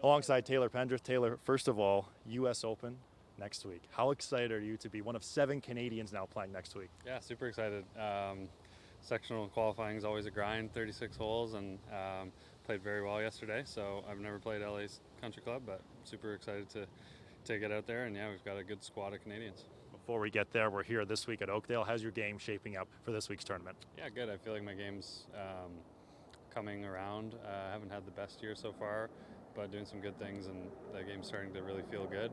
alongside Taylor Pendrith. Taylor, first of all, U.S. Open next week. How excited are you to be one of 7 Canadians now playing next week? Yeah, super excited. Sectional qualifying is always a grind, 36 holes, and played very well yesterday. So I've never played LA's Country Club, but super excited to get out there. And yeah, we've got a good squad of Canadians. Before we get there, we're here this week at Oakdale. How's your game shaping up for this week's tournament? Yeah, good. I feel like my game's coming around. I haven't had the best year so far, but doing some good things, and the game's starting to really feel good.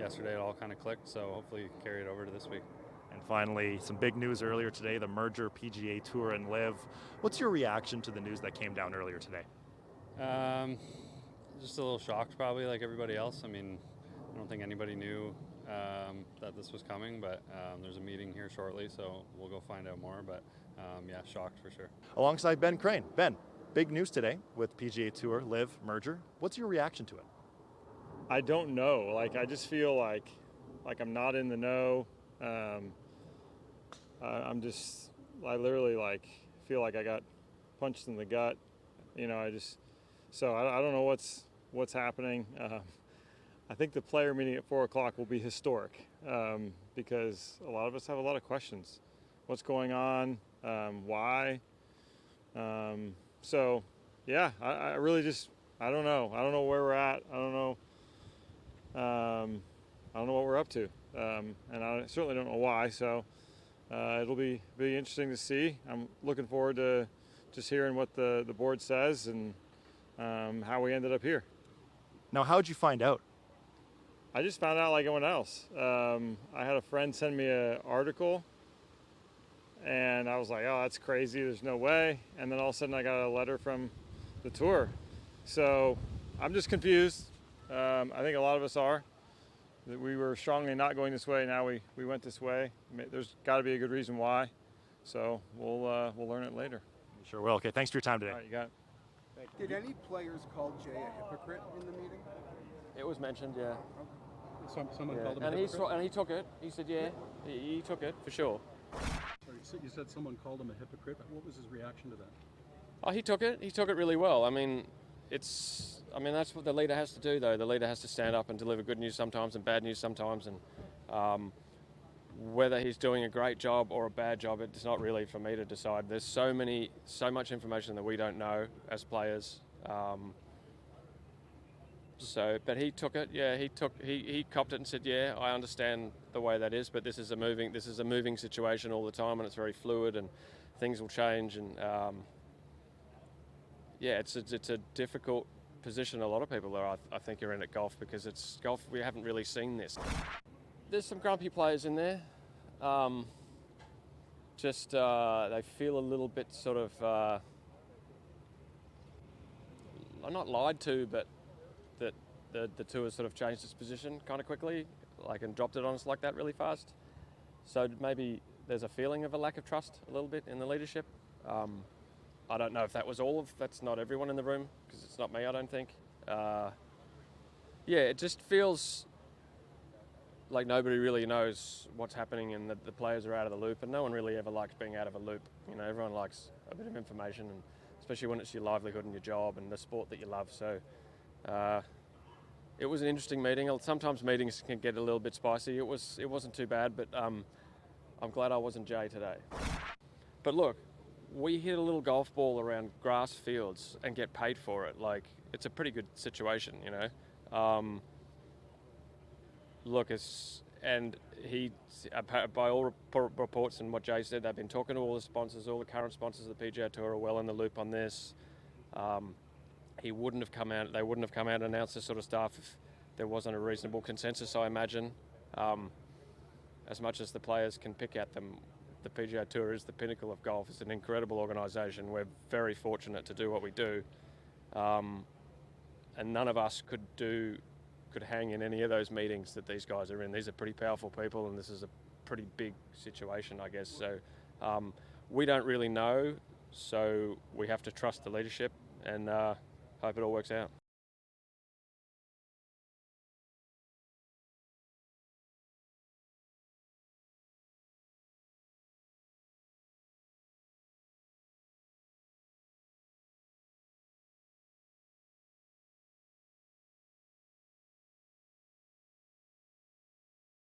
Yesterday it all kind of clicked, so hopefully carry it over to this week. And finally, some big news earlier today, the merger PGA Tour and LIV. What's your reaction to the news that came down earlier today? Just a little shocked, probably, like everybody else. I mean, I don't think anybody knew that this was coming, but there's a meeting here shortly, so we'll go find out more. But yeah, shocked for sure. Alongside Ben Crane. Ben, big news today with PGA Tour LIV merger. What's your reaction to it? I don't know. Like, I just feel like I'm not in the know. I literally feel like I got punched in the gut. You know, I don't know what's happening. I think the player meeting at 4 o'clock will be historic because a lot of us have a lot of questions. What's going on? Why? So, yeah, I really just, I don't know. I don't know where we're at. I don't know what we're up to. And I certainly don't know why. So it'll be interesting to see. I'm looking forward to just hearing what the board says and how we ended up here. Now, how'd you find out? I just found out like everyone else. I had a friend send me an article, and I was like, oh, that's crazy. There's no way. And then all of a sudden I got a letter from the tour. So I'm just confused. I think a lot of us are. That we were strongly not going this way. Now we went this way. There's got to be a good reason why. So we'll learn it later. Sure will. Okay, thanks for your time today. All right, you got it. Thank you. Did any players call Jay a hypocrite in the meeting? It was mentioned, yeah. Someone called him and a hypocrite? And he took it. He said, yeah, he took it for sure. Sorry, you said someone called him a hypocrite. What was his reaction to that? Oh, he took it. He took it really well. I mean, that's what the leader has to do, though. The leader has to stand up and deliver good news sometimes and bad news sometimes. And whether he's doing a great job or a bad job, it's not really for me to decide. There's so much information that we don't know as players. But he took it. Yeah, he copped it and said, yeah, I understand the way that is, but this is a moving situation all the time, and it's very fluid, and things will change. And yeah, it's a difficult position a lot of people are, I think, are in at golf, because it's golf, we haven't really seen this. There's some grumpy players in there. They feel a little bit sort of, not lied to, but that the tour sort of changed its position kind of quickly, and dropped it on us like that really fast. So maybe there's a feeling of a lack of trust a little bit in the leadership. I don't know if that's not everyone in the room, because it's not me, I don't think. Yeah, it just feels like nobody really knows what's happening, and that the players are out of the loop, and no one really ever likes being out of a loop. You know, everyone likes a bit of information, and especially when it's your livelihood and your job and the sport that you love. So it was an interesting meeting. Sometimes meetings can get a little bit spicy. It wasn't too bad, but I'm glad I wasn't Jay today. But look, we hit a little golf ball around grass fields and get paid for it. Like, it's a pretty good situation, you know. Look, by all reports and what Jay said, they've been talking to all the sponsors, all the current sponsors of the PGA Tour are well in the loop on this. They wouldn't have come out and announced this sort of stuff if there wasn't a reasonable consensus, I imagine. As much as the players can pick at them, the PGA Tour is the pinnacle of golf. It's an incredible organisation. We're very fortunate to do what we do. And none of us could hang in any of those meetings that these guys are in. These are pretty powerful people, and this is a pretty big situation, I guess. So we don't really know, so we have to trust the leadership and hope it all works out.